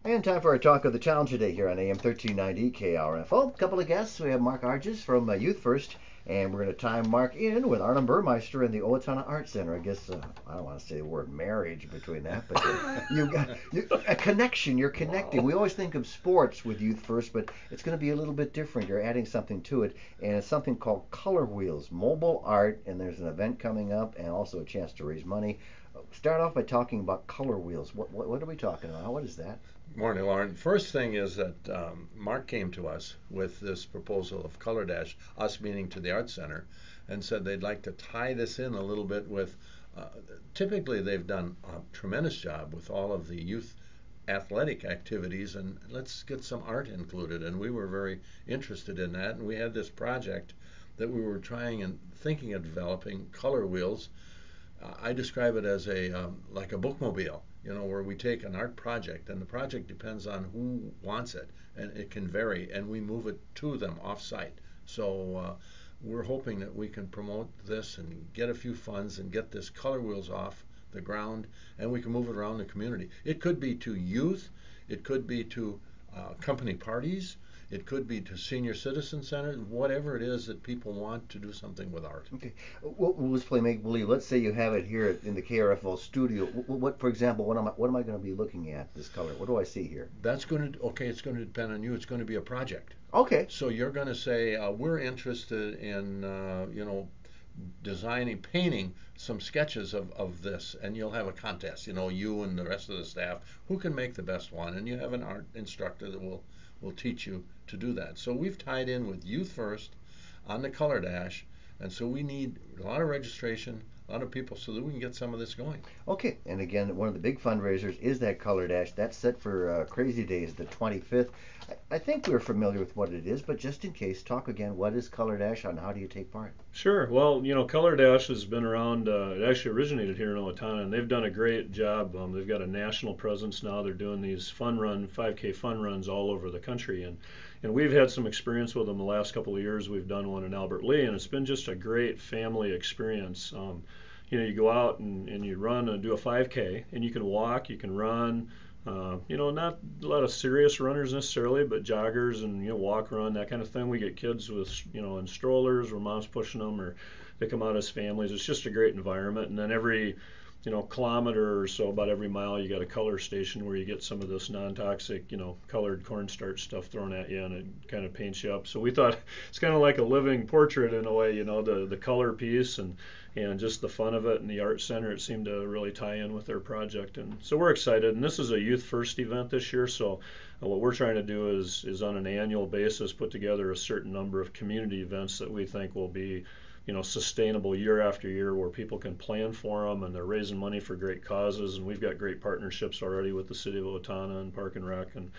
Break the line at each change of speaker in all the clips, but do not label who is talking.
And time for our talk of the town today here on AM 1390 KRFO. A couple of guests. We have Mark Arges from Youth First, and we're going to time Mark in with Arlen Burmeister in the Owatonna Art Center. I guess I don't want to say the word marriage between that, but a connection. You're connecting. We always think of sports with Youth First, but it's going to be a little bit different. You're adding something to it, and it's something called Color Wheels, mobile art, and there's an event coming up, and also a chance to raise money. Start off by talking about Color Wheels. What are we talking about? What is that?
Morning, Lauren. First thing is that Mark came to us with this proposal of Color Dash, us meaning to the Art Center, and said they'd like to tie this in a little bit with, typically they've done a tremendous job with all of the youth athletic activities, and let's get some art included. And we were very interested in that, and we had this project that we were trying and thinking of developing, Color Wheels. I describe it as like a bookmobile, where we take an art project, and the project depends on who wants it, and it can vary, and we move it to them off-site. So we're hoping that we can promote this and get a few funds and get this Color Wheels off the ground, and we can move it around the community. It could be to youth, it could be to company parties, it could be to senior citizen centers, whatever it is that people want to do something with art.
Okay, well, let's play make believe. Let's say you have it here in the KRFL studio. For example, what am I going to be looking at? This color. What do I see here?
That's going to okay. It's going to depend on you. It's going to be a project.
Okay.
So you're going to say we're interested in designing, painting some sketches of this, and you'll have a contest. You and the rest of the staff who can make the best one, and you have an art instructor that will teach you to do that. So we've tied in with Youth First on the Color Dash, and so we need a lot of registration, a lot of people, so that we can get some of this going.
Okay, and again, one of the big fundraisers is that Color Dash. That's set for Crazy Days, the 25th. I think we're familiar with what it is, but just in case, talk again. What is Color Dash, and how do you take part?
Sure. Well, Color Dash has been around. It actually originated here in Owatonna, and they've done a great job. They've got a national presence now. They're doing these 5K fun runs all over the country, and we've had some experience with them the last couple of years. We've done one in Albert Lea, and it's been just a great family experience. You go out and you run and do a 5K, and you can walk, you can run. Not a lot of serious runners necessarily, but joggers and walk, run, that kind of thing. We get kids with in strollers where mom's pushing them, or they come out as families. It's just a great environment. And then every kilometer or so, about every mile, you got a color station where you get some of this non-toxic, colored cornstarch stuff thrown at you, and it kind of paints you up. So we thought it's kind of like a living portrait in a way, the color piece and just the fun of it, and the art center, it seemed to really tie in with their project. And so we're excited, and this is a Youth First event this year, so what we're trying to do is on an annual basis put together a certain number of community events that we think will be sustainable year after year, where people can plan for them, and they're raising money for great causes. And we've got great partnerships already with the city of Owatonna and Park and Rec, and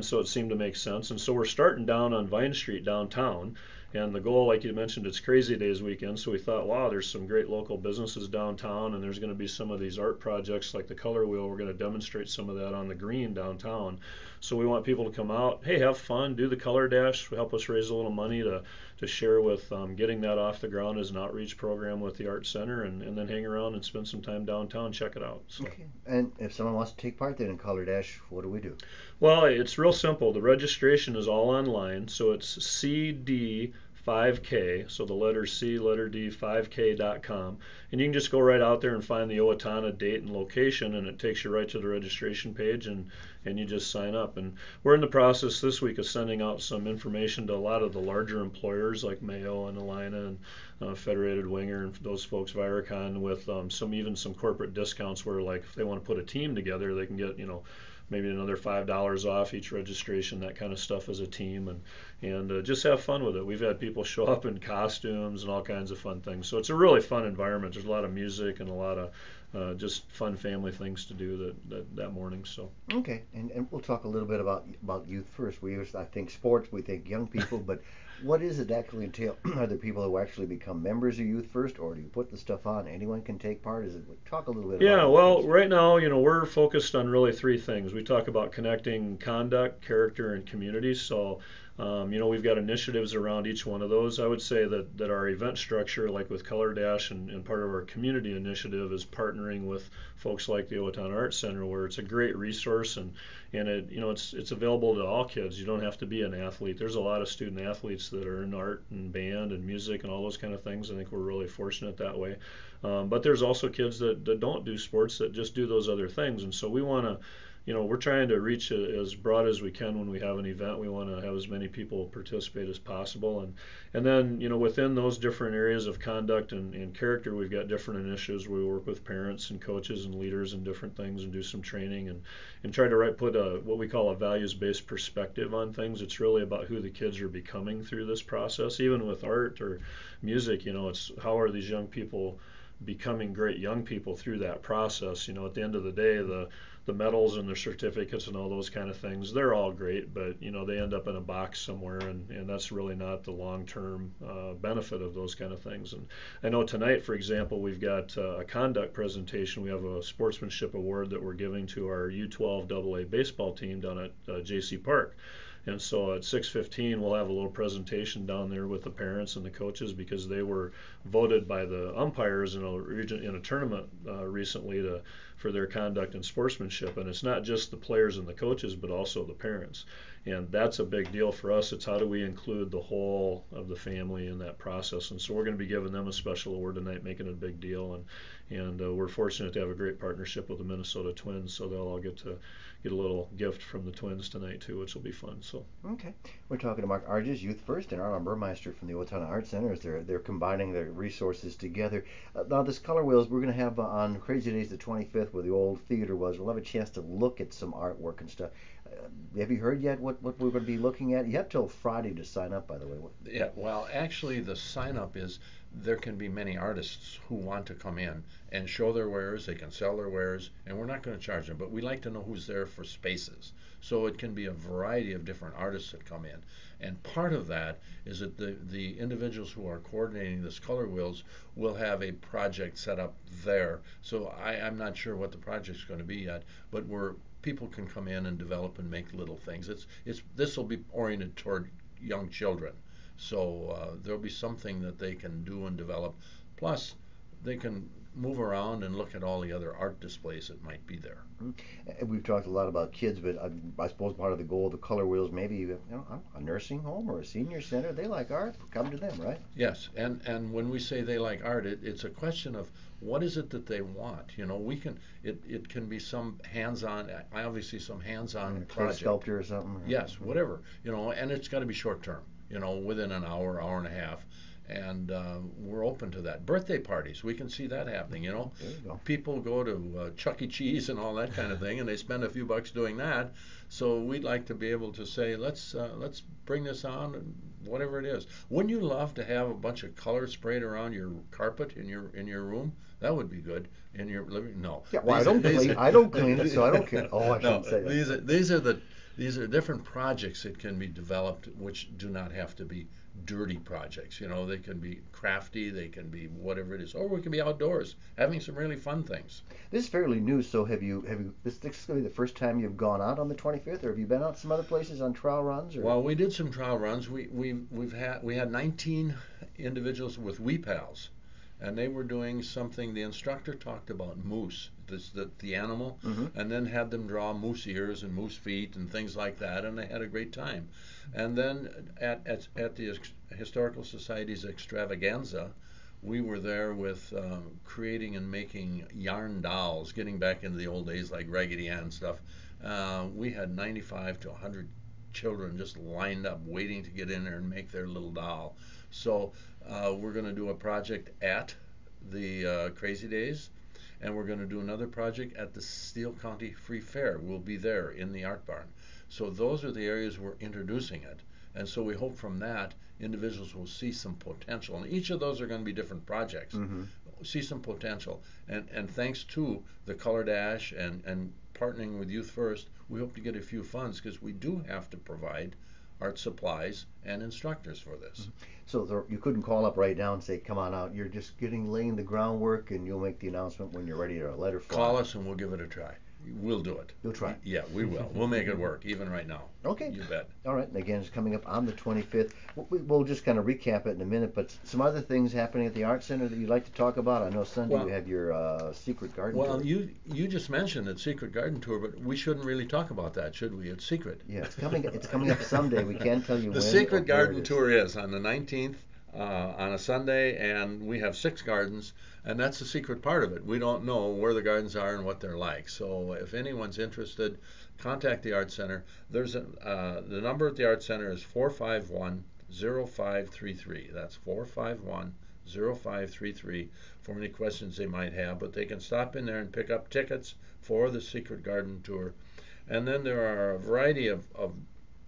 so it seemed to make sense. And so we're starting down on Vine Street downtown, and the goal, like you mentioned, it's Crazy Days weekend, so we thought, wow, there's some great local businesses downtown, and there's going to be some of these art projects like the Color Wheel. We're going to demonstrate some of that on the green downtown. So we want people to come out, hey, have fun, do the Color Dash, help us raise a little money to share with getting that off the ground as an outreach program with the Art Center, and then hang around and spend some time downtown, check it out. So.
Okay. And if someone wants to take part then in Color Dash, what do we do?
Well, it's real simple. The registration is all online, so it's CD5K, so the letter C, letter D, 5K.com. And you can just go right out there and find the Owatonna date and location, and it takes you right to the registration page, and you just sign up. And we're in the process this week of sending out some information to a lot of the larger employers like Mayo and Alina and Federated Winger and those folks, Viracon, with some corporate discounts where, like, if they want to put a team together, they can get maybe another $5 off each registration, that kind of stuff as a team, and just have fun with it. We've had people show up in costumes and all kinds of fun things. So it's a really fun environment. There's a lot of music and a lot of just fun family things to do that morning. So
okay, and we'll talk a little bit about Youth First. I think sports, we think young people, but what does it actually entail? Are there people who actually become members of Youth First, or do you put the stuff on? Anyone can take part? Talk a little bit about
Yeah,
Youth
well,
First.
right now, we're focused on really three things. We talk about connecting conduct, character, and community. So We've got initiatives around each one of those. I would say that our event structure, like with Color Dash and part of our community initiative, is partnering with folks like the Owatonna Arts Center, where it's a great resource, and it's available to all kids. You don't have to be an athlete. There's a lot of student athletes that are in art and band and music and all those kind of things. I think we're really fortunate that way. But there's also kids that don't do sports, that just do those other things, and so we want to, we're trying to reach as broad as we can when we have an event. We want to have as many people participate as possible, and then within those different areas of conduct and character, we've got different initiatives where we work with parents and coaches and leaders and different things, and do some training and try to put what we call a values-based perspective on things. It's really about who the kids are becoming through this process. Even with art or music, it's how are these young people becoming great young people through that process. At the end of the day, the medals and their certificates and all those kind of things, they're all great, but they end up in a box somewhere, and that's really not the long-term benefit of those kind of things. And I know tonight, for example, we've got a conduct presentation. We have a sportsmanship award that we're giving to our U12 AA baseball team down at JC Park. And so at 6:15, we'll have a little presentation down there with the parents and the coaches, because they were voted by the umpires in a tournament recently for their conduct and sportsmanship. And it's not just the players and the coaches, but also the parents. And that's a big deal for us. It's how do we include the whole of the family in that process. And so we're going to be giving them a special award tonight, making it a big deal. And we're fortunate to have a great partnership with the Minnesota Twins, so they'll all get a little gift from the Twins tonight too, which will be fun. So
okay, we're talking to Mark Arges, Youth First, and Arnold Burmeister from the Owatonna Arts Center, as they're combining their resources together. Now, this Color Wheels we're going to have on Crazy Days the 25th, where the old theater was. We'll have a chance to look at some artwork and stuff. Have you heard yet what we're going to be looking at? You have till Friday to sign up, by the way.
Yeah, well, actually, the sign up is there can be many artists who want to come in and show their wares. They can sell their wares, and we're not going to charge them, but we like to know who's there for spaces. So it can be a variety of different artists that come in. And part of that is that the individuals who are coordinating this Color Wheels will have a project set up there. So I'm not sure what the project's going to be yet, but people can come in and develop and make little things. This will be oriented toward young children. So there'll be something that they can do and develop. Plus, they can move around and look at all the other art displays that might be there.
We've talked a lot about kids, but I suppose part of the goal of the Color Wheels, maybe a nursing home or a senior center, they like art, come to them, right?
Yes, and when we say they like art, it's a question of what is it that they want. It can be some hands-on, obviously some hands-on project.
Sculpture or something.
Yes, whatever, and it's got to be short-term, within an hour, hour and a half. And we're open to that. Birthday parties, we can see that happening.
There you go.
People go to Chuck E. Cheese and all that kind of thing, and they spend a few bucks doing that. So we'd like to be able to say, let's bring this on, and whatever it is. Wouldn't you love to have a bunch of color sprayed around your carpet in your room? That would be good. In your living, no.
Yeah, well, I don't clean it, so I don't care. Oh, I shouldn't say that.
These are different projects that can be developed, which do not have to be dirty projects. They can be crafty, they can be whatever it is, or we can be outdoors having some really fun things.
This is fairly new, so have you this is going to be the first time you've gone out on the 25th, or have you been out some other places on trial runs? Or?
Well, we did some trial runs. We had 19 individuals with Wee Pals, and they were doing something. The instructor talked about moose, the animal, and then had them draw moose ears and moose feet and things like that, and they had a great time. And then at the Historical Society's extravaganza, we were there with creating and making yarn dolls, getting back into the old days like Raggedy Ann and stuff. We had 95 to 100 children just lined up waiting to get in there and make their little doll. So we're going to do a project at the Crazy Days, and we're going to do another project at the Steele County Free Fair. We'll be there in the Art Barn. So those are the areas we're introducing it. And so we hope from that individuals will see some potential. And each of those are going to be different projects. See some potential. And thanks to the Color Dash and partnering with Youth First, we hope to get a few funds, because we do have to provide art supplies and instructors for this.
So you couldn't call up right now and say, come on out. You're just laying the groundwork, and you'll make the announcement when you're ready to let her fly.
Call us and we'll give it a try. We'll do it.
You'll try.
Yeah, we will. We'll make it work, even right now.
Okay.
You bet.
All right. And again, it's coming up on the 25th. We'll just kind of recap it in a minute, but some other things happening at the Art Center that you'd like to talk about. I know Sunday you have your Secret Garden tour.
Well, you just mentioned the Secret Garden tour, but we shouldn't really talk about that, should we? It's secret.
Yeah, it's coming up someday. We can't tell you when.
The Secret Garden tour is on the 19th. On a Sunday, and we have 6 gardens, and that's the secret part of it. We don't know where the gardens are and what they're like. So if anyone's interested, contact the Art Center. There's the number at the Art Center is 451-0533. That's 451-0533 for any questions they might have. But they can stop in there and pick up tickets for the Secret Garden tour. And then there are a variety of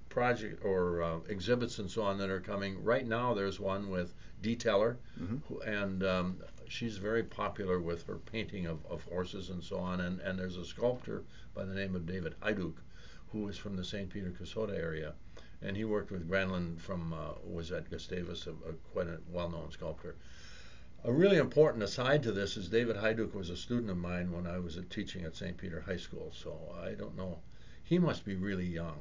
project or exhibits and so on that are coming. Right now there's one with Dee Teller, and she's very popular with her painting of horses and so on, and there's a sculptor by the name of David Hajduk, who is from the St. Peter Kasota area, and he worked with Granlund from was at Gustavus, quite a well-known sculptor. A really important aside to this is David Hajduk was a student of mine when I was teaching at St. Peter High School, so I don't know, he must be really young.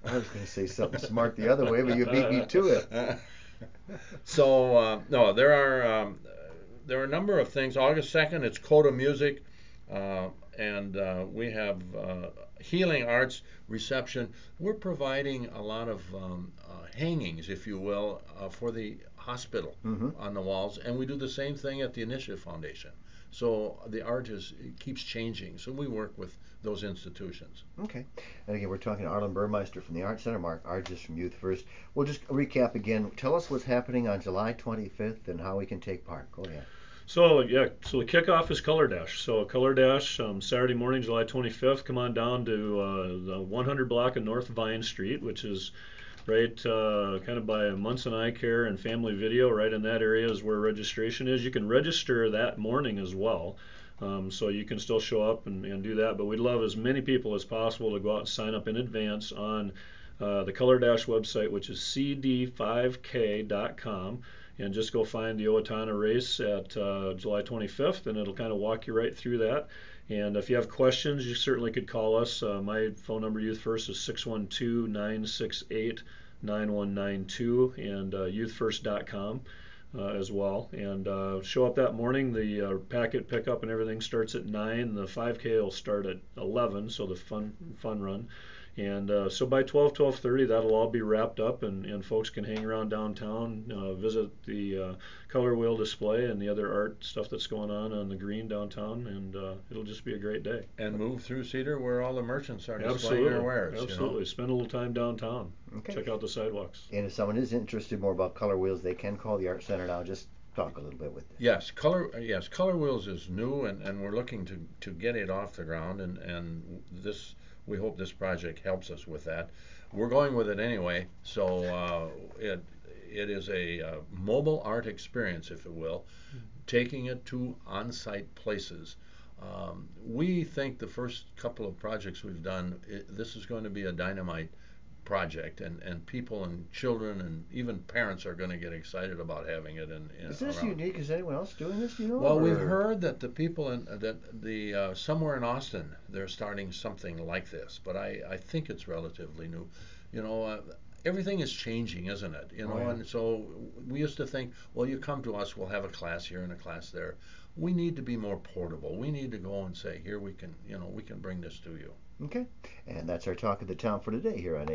I was going to say something smart the other way, but you beat me to it.
So no, there are a number of things. August 2nd, it's Coda Music, and we have Healing Arts reception. We're providing a lot of hangings, if you will, for the hospital on the walls, and we do the same thing at the Initiative Foundation. So the art keeps changing. So we work with those institutions.
Okay. And again, we're talking to Arlen Burmeister from the Art Center, Mark Arges from Youth First. We'll just recap again. Tell us what's happening on July 25th and how we can take part. Go ahead.
So the kickoff is Color Dash. So Color Dash, Saturday morning, July 25th. Come on down to the 100 block of North Vine Street, which is right kind of by Munson Eye Care and Family Video. Right in that area is where registration is. You can register that morning as well. So you can still show up and do that, but we'd love as many people as possible to go out and sign up in advance on the Color Dash website, which is cd5k.com, and just go find the Owatonna race at July 25th, and it'll kind of walk you right through that. And if you have questions, you certainly could call us. My phone number, Youth First, is 612-968-9192, and youthfirst.com. As well, and show up that morning. The packet pickup and everything starts at 9. The 5K will start at 11, so the fun run. And so by 12:30, that'll all be wrapped up, and folks can hang around downtown, visit the color wheel display and the other art stuff that's going on the green downtown, and it'll just be a great day.
And move through Cedar where all the merchants are displaying their wares.
Absolutely.
You know?
Spend a little time downtown.
Okay.
Check out the sidewalks.
And if someone is interested more about color wheels, they can call the Art Center now. Just talk a little bit with them.
Yes, Color Wheels is new, and we're looking to get it off the ground, and this. We hope this project helps us with that. We're going with it anyway, so it is a mobile art experience, if you will, taking it to on-site places. We think the first couple of projects we've done, this is going to be a dynamite project, and people and children and even parents are going to get excited about having it.
Is this unique? Is anyone else doing this? Do you know?
Well, we've heard that the people somewhere in Austin, they're starting something like this, but I think it's relatively new. You know, everything is changing, isn't it? You know, and so we used to think, well, you come to us, we'll have a class here and a class there. We need to be more portable. We need to go and say, here we can bring this to you.
Okay, and that's our talk of the town for today here on